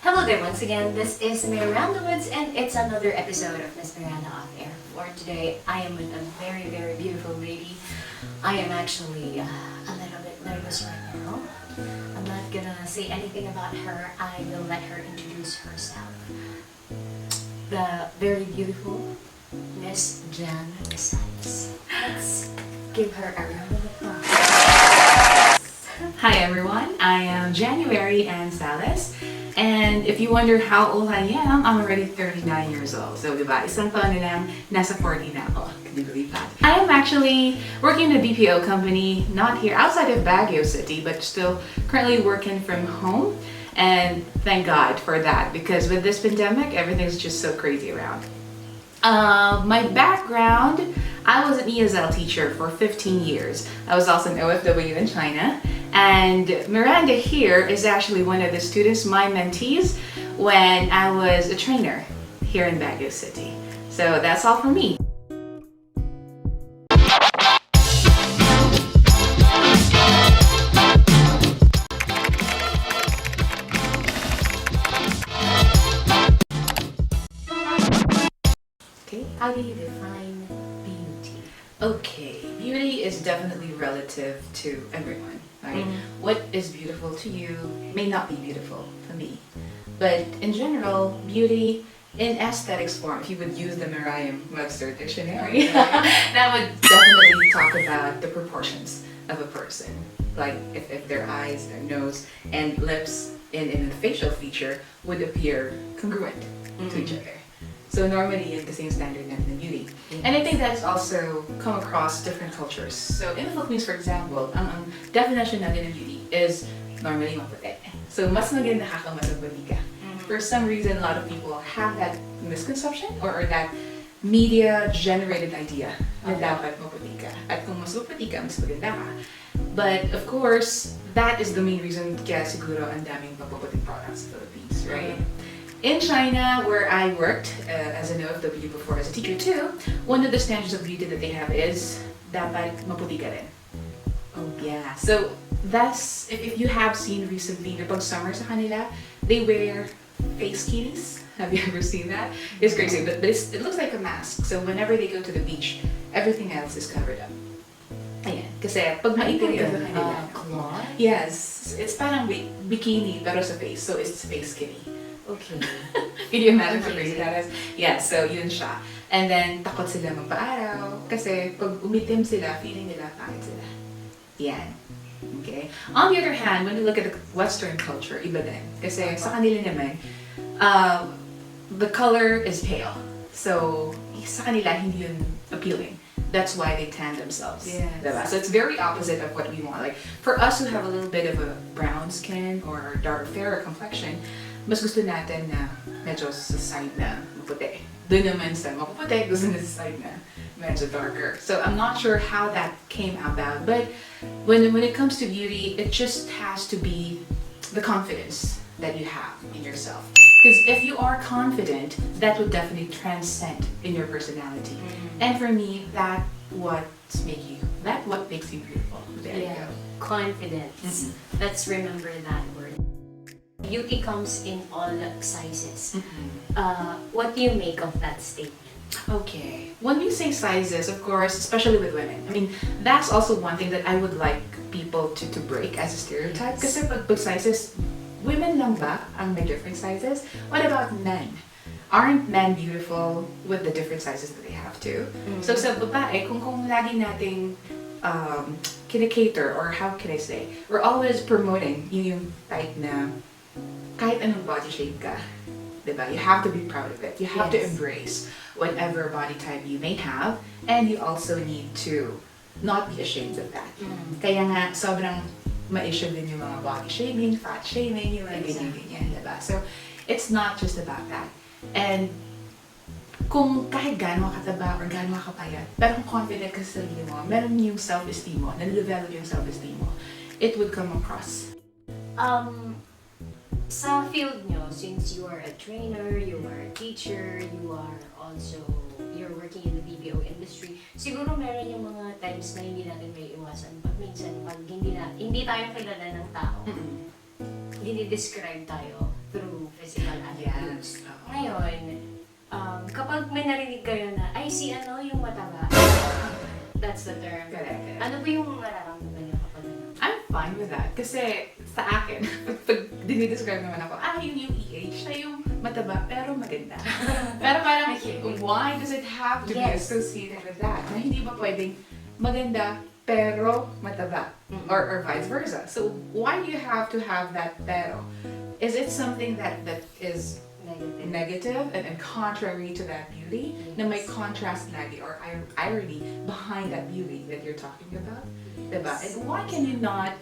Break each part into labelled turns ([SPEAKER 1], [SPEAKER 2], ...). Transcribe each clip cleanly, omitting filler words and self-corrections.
[SPEAKER 1] Hello there once again, this is Miranda Woods and it's another episode of Miss Miranda Off Air. For today, I am with a very, very beautiful lady. I am actually a little bit nervous right now. I'm not gonna say anything about her. I will let her introduce herself. The very beautiful Miss Jan Salas. Let's give her a round of applause.
[SPEAKER 2] Hi everyone, I am January Ann Salas. And if you wonder how old I am, I'm already 39 years old. So, diba, isang taon na lang, nasa 40 na ako. Can you believe that? I am actually working in a BPO company, not here, outside of Baguio City, but still currently working from home. And thank God for that, because with this pandemic, everything's just so crazy around. My background, I was an ESL teacher for 15 years. I was also an OFW in China. And Miranda here is actually one of the students, my mentees, when I was a trainer here in Baguio City. So that's all for me.
[SPEAKER 1] Okay, how do you define beauty?
[SPEAKER 2] Okay, beauty is definitely relative to everyone, right? What is beautiful to you may not be beautiful for me. But in general, beauty in aesthetics form, if you would use the Merriam-Webster dictionary, that would definitely talk about the proportions of a person. Like if their eyes, their nose, and lips in the facial feature would appear congruent to each other. So normally yung kasing standard natin ng beauty. And I think that's also come across different cultures. So in the Philippines, for example, ang definition natin ng beauty is normally maputi. So mas maging nakakamasabali ka. For some reason, a lot of people have that misconception or that media-generated idea na dapat maputi ka. At kung mas maputi ka, mas maganda ka. But of course, that is the main reason kaya siguro ang daming papuputing products sa Philippines, right? In China, where I worked as an OFW before as a teacher too, one of the standards of beauty that they have is dapat maputi ka rin. Oh yeah. So that's, if you have seen recently, pag summer sa kanila, they wear face kinis. Have you ever seen that? It's crazy, but it looks like a mask. So whenever they go to the beach, everything else is covered up. Ayan. Kasi pag maitim ka sa kanila.
[SPEAKER 1] Cloth?
[SPEAKER 2] Yes. It's parang bikini pero sa face. So it's face skinny.
[SPEAKER 1] Okay.
[SPEAKER 2] Can you imagine how crazy that is? Yeah, so yun siya. And then, takot sila magpa-araw. Kasi pag umitim sila, feeling nila pangit sila. Yan. Okay? On the other hand, when you look at the Western culture, iba din. Kasi sa kanila naman, the color is pale. So, sa kanila, hindi yun appealing. That's why they tan themselves.
[SPEAKER 1] Yes.
[SPEAKER 2] Diba? So it's very opposite of what we want. Like, for us who have a little bit of a brown skin or dark, fairer complexion, mas gusto natin na medyo sa side na maputi. Doon naman sa mapuputi, gusto na sa side na medyo darker. So I'm not sure how that came about, but when it comes to beauty, it just has to be the confidence that you have in yourself. Because if you are confident, that would definitely transcend in your personality. And for me, that's what makes you beautiful. There you go.
[SPEAKER 1] Confidence. Let's remember that word. Beauty comes in all sizes. What do you make of that statement?
[SPEAKER 2] Okay. When we say sizes, of course, especially with women, I mean, that's also one thing that I would like people to break as a stereotype. Kasi pag sizes, women lang ba ang may different sizes? What about men? Aren't men beautiful with the different sizes that they have too? So sa babae, kung lagi nating kinikater, or how can I say, we're always promoting yung type na kahit anong body shape ka, diba? You have to be proud of it. You have to embrace whatever body type you may have, and you also need to not be ashamed of that. Kaya nga, sobrang ma-issue din yung mga body shaming, fat shaming, yung mga ganyan-ganyan, diba? So, it's not just about that. And kung kahit gaano kataba or gaano kapayat, pero kung confident ka sa sarili mo, meron yung self-esteem mo, na-develop yung self-esteem mo, it would come across.
[SPEAKER 1] Sa field nyo, since you are a trainer, you are a teacher, you're working in the BPO industry, siguro meron yung mga times na hindi natin may iwasan. Pag minsan, pag hindi tayo kilala ng tao, dinidescribe tayo through physical may narinig kayo na, ay si ano yung mataba. That's the term.
[SPEAKER 2] Correct.
[SPEAKER 1] Ano ba yung nararamdaman niyo kapag ano?
[SPEAKER 2] I'm fine with that. Kasi sa akin, pag dinidescribe naman ako, yung EH na yung mataba pero maganda. Pero parang, why does it have to be associated with that? Na hindi ba pwedeng maganda pero mataba? Or vice versa. So why do you have to have that pero? Is it something that is negative and contrary to that beauty? Na may contrast lagi or irony behind that beauty that you're talking about? Diba? And why can you not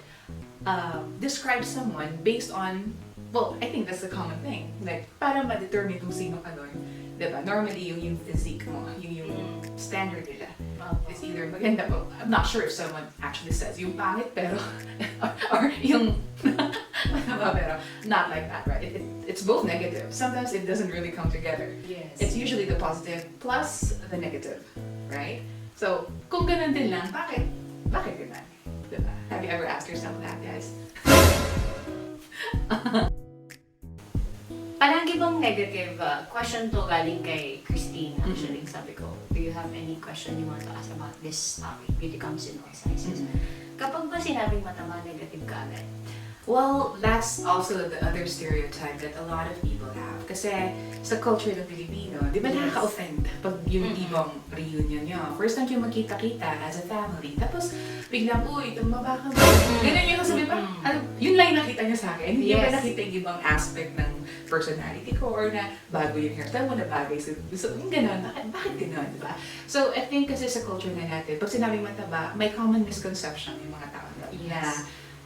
[SPEAKER 2] describe someone based on, well, I think that's the common thing. Like, para ma-determine kung sino ka doon. Diba? Normally, yung physique mo, yung standard nila. It's either maganda, well, I'm not sure if someone actually says yung pangit pero, or yung mataba pero, not like that, right? It's both negative. Sometimes it doesn't really come together.
[SPEAKER 1] Yes.
[SPEAKER 2] It's usually the positive plus the negative, right? So, kung ganun din lang, bakit ganun? Diba? Have you ever asked yourself that, guys?
[SPEAKER 1] Palagi bang negative question to galing kay Christine actually. Sabi ko, do you have any question you want to ask about this topic? Beauty comes in all sizes. Kapag ba sinabing mataba, negative ka agad?
[SPEAKER 2] Well, that's also the other stereotype that a lot of people have. Kasi sa culture ng Pilipino, di ba nakaka-offend pag yung ibang reunion nyo. First time yung magkita-kita as a family. Tapos biglang, uy, tumaba ka ba? Ganun yung sabi pa, yun lang yung nakita niya sa akin. Hindi ba nakita yung ibang aspect ng personality ko or na bago yung hairstyle mo na bagay. So yung ganun, bakit ganun, di ba? So I think kasi sa culture na natin, pag sinabing mataba, may common misconception yung mga tao na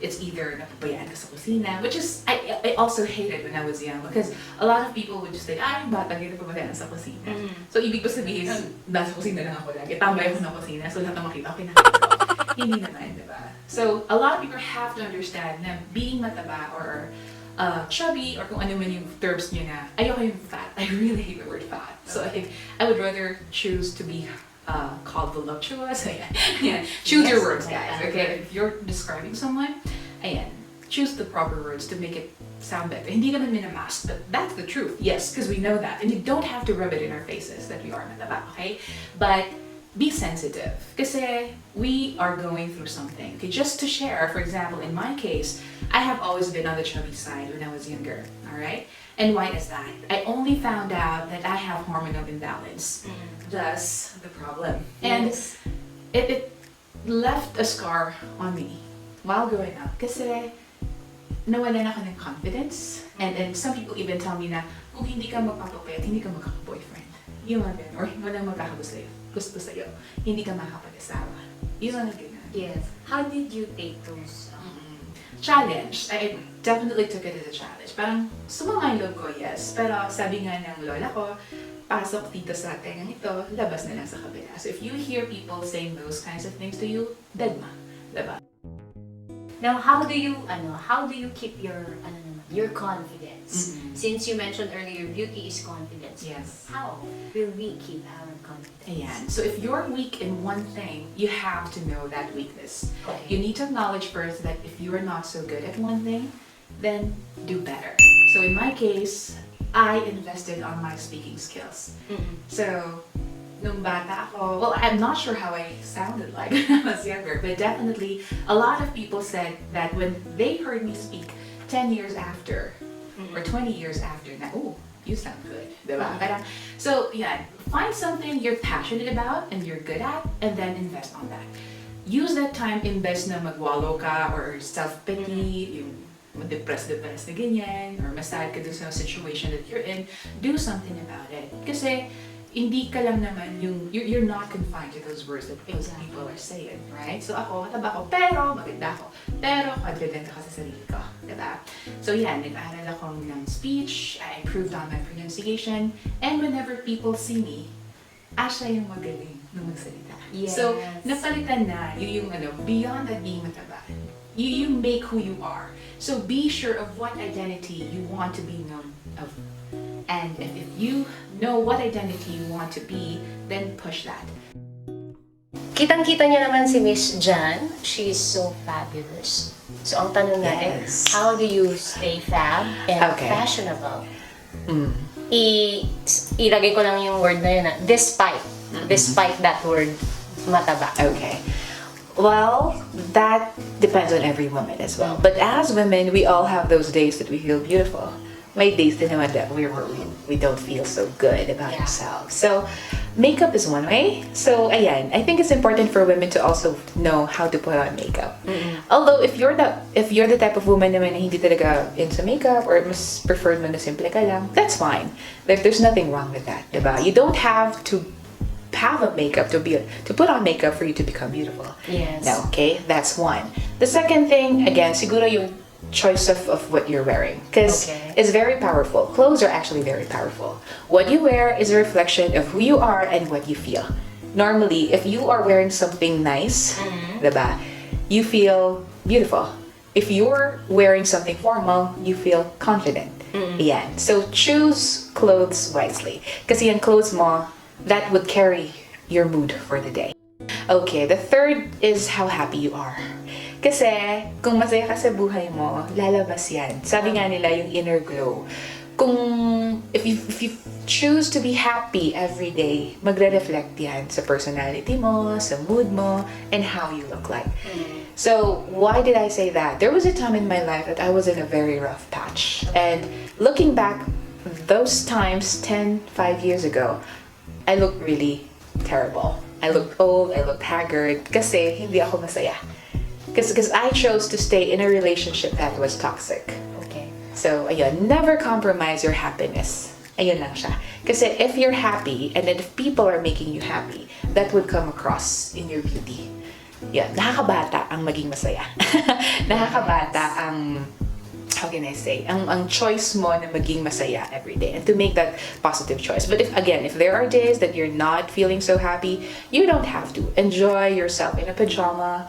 [SPEAKER 2] it's either napabayaan ka sa kusina, which is, I also hated when I was young because a lot of people would just say, yung bata, hindi napabayaan sa kusina. So, ibig ko sabihin, nasa kusina lang ako lagi. Tambay ako sa kusina, so lahat na makita, okay na ko. Hindi naman, di ba? So, a lot of people have to understand na being mataba or chubby or kung ano man yung terms nyo na, ayoko yung fat. I really hate the word fat. So, I think I would rather choose to be called voluptuous. Yeah. Choose your words, guys. Okay, if you're describing someone, choose the proper words to make it sound better. Hindi naman minamask, but that's the truth. Yes, because we know that, and you don't have to rub it in our faces that we are mataba. Okay, but be sensitive, kasi we are going through something. Okay, just to share, for example, in my case, I have always been on the chubby side when I was younger. All right, and why is that? I only found out that I have hormonal imbalance. Thus the problem, and it left a scar on me while growing up. Kasi nawalan ako ng confidence, and some people even tell me na kung hindi ka magpapapayat, hindi ka magkaka-boyfriend. Yung mga ganun, or walang magkakagusto sa'yo, hindi ka makapag-asawa. Yung mga ganun.
[SPEAKER 1] Yes. How did you take those?
[SPEAKER 2] Challenge. I definitely took it as a challenge. Parang sumama yung loob ko, yes. Pero sabi nga ng lola ko, pasok dito sa tengang ito, labas na lang sa kabila. So if you hear people saying those kinds of things to you, deadma. Diba?
[SPEAKER 1] Now, how do you keep your confidence? Since you mentioned earlier, beauty is confidence.
[SPEAKER 2] Yes.
[SPEAKER 1] How will we keep our confidence?
[SPEAKER 2] Ayan. So if you're weak in one thing, you have to know that weakness.
[SPEAKER 1] Okay.
[SPEAKER 2] You need to acknowledge first that if you are not so good at one thing, then do better. So in my case, I invested on my speaking skills. So nung bata ako, well, I'm not sure how I sounded like when I was younger, but definitely a lot of people said that when they heard me speak 10 years after or 20 years after, na, oh, you sound good, diba? So, yeah, find something you're passionate about and you're good at, and then invest on that. Use that time, invest na magwalo ka or self-pity, yung depressed na ganyan, or masad ka dun sa situation that you're in, do something about it. Kasi, hindi ka lang naman you're not confined to those words that people are saying, right? So ako, mataba ko, pero maganda ako. Pero confident ako sa sarili ko, diba? So yan, nag-aaral ako ng speech, I improved on my pronunciation, and whenever people see me, siya yung magaling na magsalita.
[SPEAKER 1] Yes.
[SPEAKER 2] So, napalitan na yung beyond that being mataba. You make who you are. So be sure of what identity you want to be known of. And if you know what identity you want to be, then push that.
[SPEAKER 1] Kitang-kita niyo naman si Miss Jan. She's so fabulous. So ang tanong natin, how do you stay fab and fashionable? ilagay ko lang yung word na yun, despite that word, mataba.
[SPEAKER 2] Okay. Well, that depends on every woman as well. But as women, we all have those days that we feel beautiful. May days din naman that we don't feel so good about ourselves. So, makeup is one way. So, ayan, I think it's important for women to also know how to put on makeup. Although, if you're the type of woman naman na hindi talaga into makeup or mas preferred mo na simple ka lang, that's fine. There's nothing wrong with that, diba? You don't have to have a makeup to put on makeup for you to become beautiful.
[SPEAKER 1] Yes.
[SPEAKER 2] No, okay? That's one. The second thing, again, siguro yung choice of what you're wearing, because it's very powerful. Clothes are actually very powerful. What you wear is a reflection of who you are and what you feel. Normally, if you are wearing something nice, diba, you feel beautiful. If you're wearing something formal, you feel confident. Yeah. So choose clothes wisely. Kasi yung clothes mo, that would carry your mood for the day. Okay, the third is how happy you are. Kasi, kung masaya ka sa buhay mo, lalabas yan. Sabi nga nila, yung inner glow. If you choose to be happy every day, magre-reflect yan sa personality mo, sa mood mo, and how you look like. So, why did I say that? There was a time in my life that I was in a very rough patch. And looking back, those times, 5 years ago, I looked really terrible. I looked old, I looked haggard, kasi hindi ako masaya. Because I chose to stay in a relationship that was toxic.
[SPEAKER 1] Okay.
[SPEAKER 2] So, ayun, never compromise your happiness. Ayun lang siya. Kasi if you're happy, and then if people are making you happy, that would come across in your beauty. Yeah, nakakabata ang maging masaya. Nakakabata ang, how can I say, ang choice mo na maging masaya every day and to make that positive choice. But if there are days that you're not feeling so happy, you don't have to. Enjoy yourself in a pajama,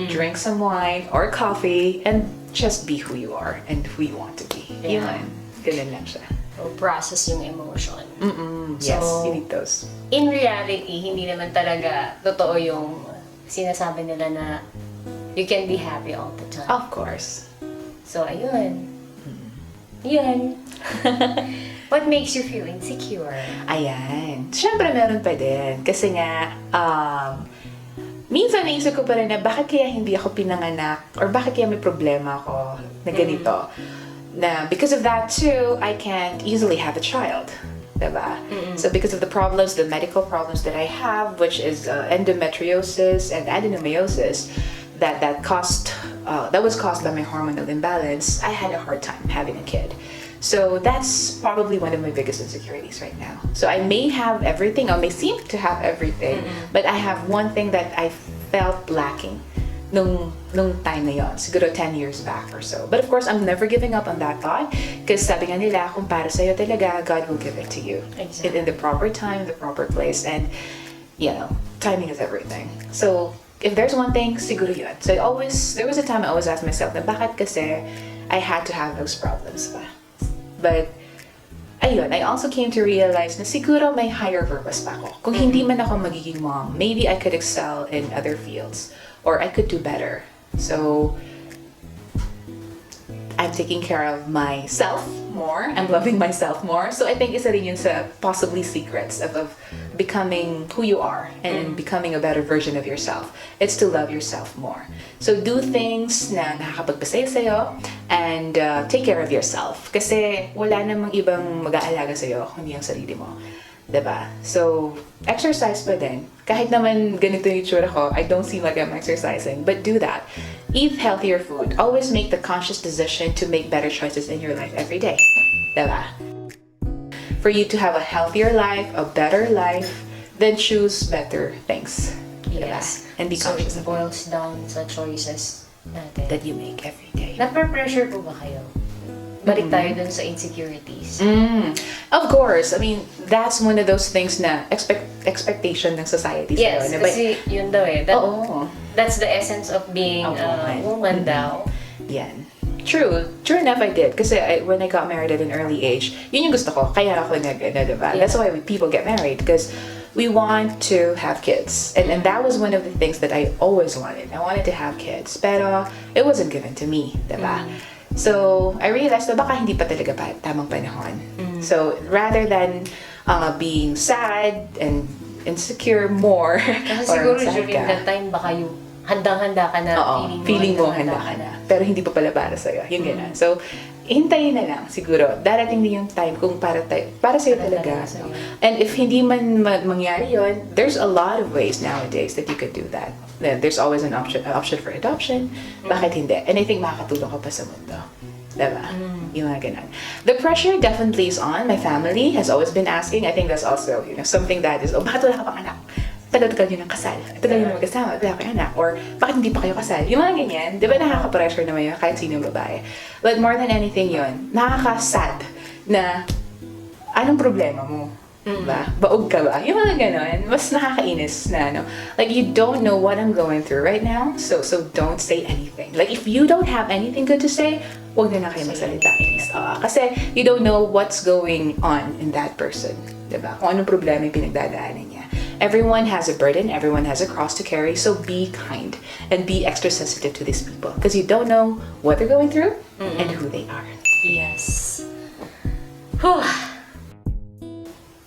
[SPEAKER 2] drink some wine or coffee, and just be who you are and who you want to be.
[SPEAKER 1] Yeah.
[SPEAKER 2] Yun. Ganun lang siya.
[SPEAKER 1] So, process yung emotion.
[SPEAKER 2] Yes,
[SPEAKER 1] So,
[SPEAKER 2] you need those.
[SPEAKER 1] In reality, hindi naman talaga totoo yung sinasabi nila na you can be happy all the time.
[SPEAKER 2] Of course.
[SPEAKER 1] So, ayun. Yun. What makes you feel insecure?
[SPEAKER 2] Ayan. Siyempre, meron pa din. Kasi nga, minsan naisip ko pa rin na bakit kaya hindi ako pinanganak or bakit kaya may problema ako na ganito. Na because of that too, I can't easily have a child. Diba? So because of the problems, the medical problems that I have, which is endometriosis and adenomyosis, that was caused by my hormonal imbalance, I had a hard time having a kid. So that's probably one of my biggest insecurities right now. So I may have everything, I may seem to have everything, but I have one thing that I felt lacking nung time na yon, siguro 10 years back or so. But of course, I'm never giving up on that thought because sabi nga nila, kung para sa'yo talaga, God will give it to you.
[SPEAKER 1] Exactly.
[SPEAKER 2] In the proper time, the proper place, and timing is everything. So if there's one thing, siguro yun. So there was a time I always asked myself na bakit kasi I had to have those problems pa. But ayun, I also came to realize na siguro may higher purpose pa ako. Kung hindi man ako magiging mom, maybe I could excel in other fields or I could do better. So I'm taking care of myself more. I'm loving myself more. So I think isa rin yun sa possibly secrets of becoming who you are and becoming a better version of yourself. It's to love yourself more. So do things na nakakapagpasaya sa'yo and take care of yourself. Kasi wala namang ibang mag-aalaga sa'yo kundi ang sarili mo. Diba? So, exercise pa din. Kahit naman ganito yung itsura ko, I don't seem like I'm exercising, but do that. Eat healthier food. Always make the conscious decision to make better choices in your life every day. Diba? For you to have a healthier life, a better life, then choose better things.
[SPEAKER 1] Yes.
[SPEAKER 2] Diba? And be
[SPEAKER 1] So
[SPEAKER 2] conscious
[SPEAKER 1] it
[SPEAKER 2] of
[SPEAKER 1] boils down sa choices natin.
[SPEAKER 2] that you make every day.
[SPEAKER 1] Nape-pressure po ba kayo? Balik tayo dun sa insecurities.
[SPEAKER 2] Of course. I mean, that's one of those things na expectation ng society.
[SPEAKER 1] Yes,
[SPEAKER 2] sa'yo,
[SPEAKER 1] kasi yun daw eh.
[SPEAKER 2] Oo.
[SPEAKER 1] That's the essence of being a woman daw.
[SPEAKER 2] Yan. True enough, I did. Kasi when I got married at an early age, yun yung gusto ko. Kaya ako diba? That's why people get married. Because we want to have kids. And that was one of the things that I always wanted. I wanted to have kids. Pero it wasn't given to me, diba? So, I realized na baka hindi pa talaga tamang panahon. So, rather than being sad and insecure more,
[SPEAKER 1] Kasi
[SPEAKER 2] or
[SPEAKER 1] siguro
[SPEAKER 2] sad
[SPEAKER 1] during
[SPEAKER 2] ka,
[SPEAKER 1] that time, baka yung handang-handa ka na,
[SPEAKER 2] oo, feeling mo handa ka na. Pero hindi pa pala para sa'yo. Yung ganun. So, hintayin na lang siguro. Darating din yung time kung para sa'yo talaga.
[SPEAKER 1] sa'yo.
[SPEAKER 2] And if hindi man mangyari yun, there's a lot of ways nowadays that you could do that. There's always an option for adoption. Bakit hindi? And I think makakatulong ka pa sa mundo. Diba? Yung mga ganun. The pressure definitely is on. My family has always been asking. I think that's also, something that is, bakit wala ka pang anak? Tagal-tagal nyo ng kasal. Tagal nyo magkasama. Wala kayo anak. Or, bakit hindi pa kayo kasal? Yung mga ganyan. Di ba nakaka-pressure naman yun kahit sino yung babae. But more than anything yun, nakaka-sad na anong problema mo? Diba? Baog ka ba? Yung mga ganon. Mas nakakainis na, like, you don't know what I'm going through right now, so don't say anything. Like, if you don't have anything good to say, huwag na kayo magsalita. Kasi you don't know what's going on in that person. Diba? Kung anong problema yung pinagdadaanan niya. Everyone has a burden, everyone has a cross to carry, so be kind and be extra sensitive to these people because you don't know what they're going through and who they are.
[SPEAKER 1] Yes. Whew.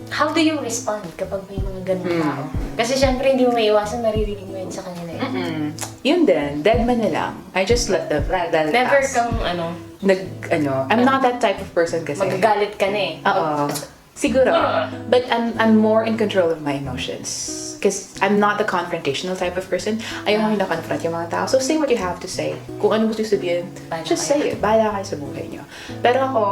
[SPEAKER 1] How do you respond kapag may mga ganun tao? Kasi syempre hindi mo maiwasan, naririnig mo yun sa kanila eh.
[SPEAKER 2] Yun din, dead man na lang. I just let them
[SPEAKER 1] Never
[SPEAKER 2] pass.
[SPEAKER 1] kang
[SPEAKER 2] I'm not that type of person kasi.
[SPEAKER 1] magagalit ka na eh.
[SPEAKER 2] Oo. Siguro. But I'm more in control of my emotions. Because I'm not the confrontational type of person. Ayaw mo na-confront yung mga tao. So say what you have to say. Kung ano gusto sabihin, just say it. Bahala kayo sa buhay nyo. Pero ako,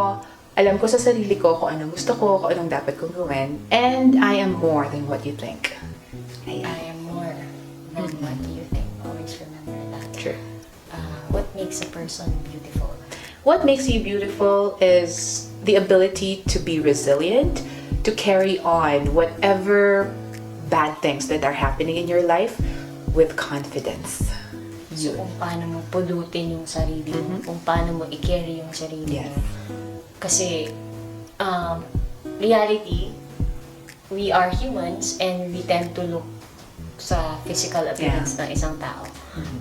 [SPEAKER 2] alam ko sa sarili ko kung anong gusto ko, kung anong dapat kong gawin. And I am more than what you think.
[SPEAKER 1] I am more than what you think. Always remember that.
[SPEAKER 2] True.
[SPEAKER 1] What makes a person beautiful?
[SPEAKER 2] What makes you beautiful is the ability to be resilient, to carry on whatever bad things that are happening in your life with confidence.
[SPEAKER 1] So, kung paano mo pulutin yung sarili mo, kung paano mo i-carry yung sarili mo. Kasi, reality, we are humans and we tend to look sa physical appearance ng isang tao.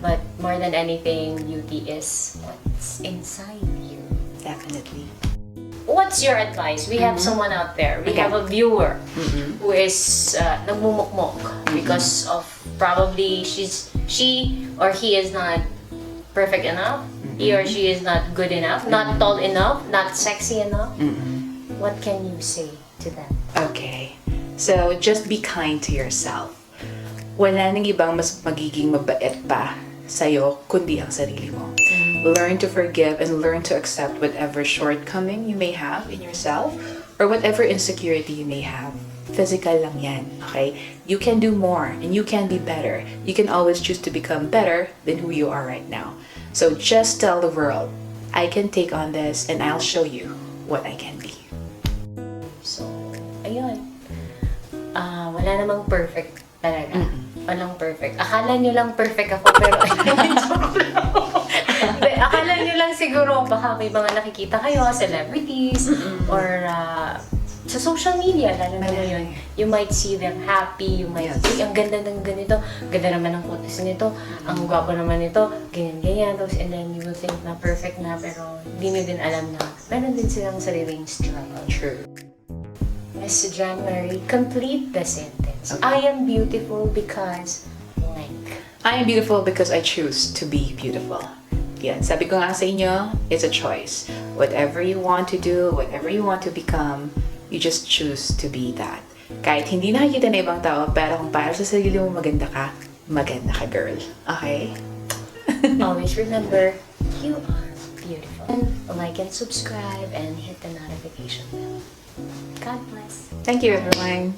[SPEAKER 1] But more than anything, beauty is what's inside you.
[SPEAKER 2] Definitely.
[SPEAKER 1] What's your advice? We have someone out there. We have a viewer who is nagmumukmok because of probably she or he is not perfect enough. He or she is not good enough, not tall enough, not sexy enough. What can you say to them?
[SPEAKER 2] Okay. So, just be kind to yourself. Wala nang ibang mas magiging mabait pa sa'yo kundi ang sarili mo. Learn to forgive and learn to accept whatever shortcoming you may have in yourself or whatever insecurity you may have. Physical lang yan, okay? You can do more and you can be better. You can always choose to become better than who you are right now. So just tell the world, I can take on this and I'll show you what I can be.
[SPEAKER 1] So, ayun. Wala namang perfect talaga. Walang perfect. Akala nyo lang perfect ako, pero akala nyo lang siguro baka may mga nakikita kayo, celebrities, or sa social media, lalo na yun. You might see them happy, you might see, ang ganda ng ganito, ganda naman ng kutis nito, ang gwapo naman nito, ganyan-ganyan, and then you will think na perfect na, pero hindi nyo din alam na meron din silang sariling struggle.
[SPEAKER 2] True.
[SPEAKER 1] Miss January, complete the sentence. I am beautiful because blank.
[SPEAKER 2] I am beautiful because I choose to be beautiful. Yan, sabi ko nga sa inyo, it's a choice. Whatever you want to do, whatever you want to become, you just choose to be that. Kahit hindi nakikita na ibang tao, pero kung para sa sarili mo maganda ka girl. Okay?
[SPEAKER 1] Always remember, you are beautiful. Like and subscribe and hit the notification bell. God bless.
[SPEAKER 2] Thank you, everyone.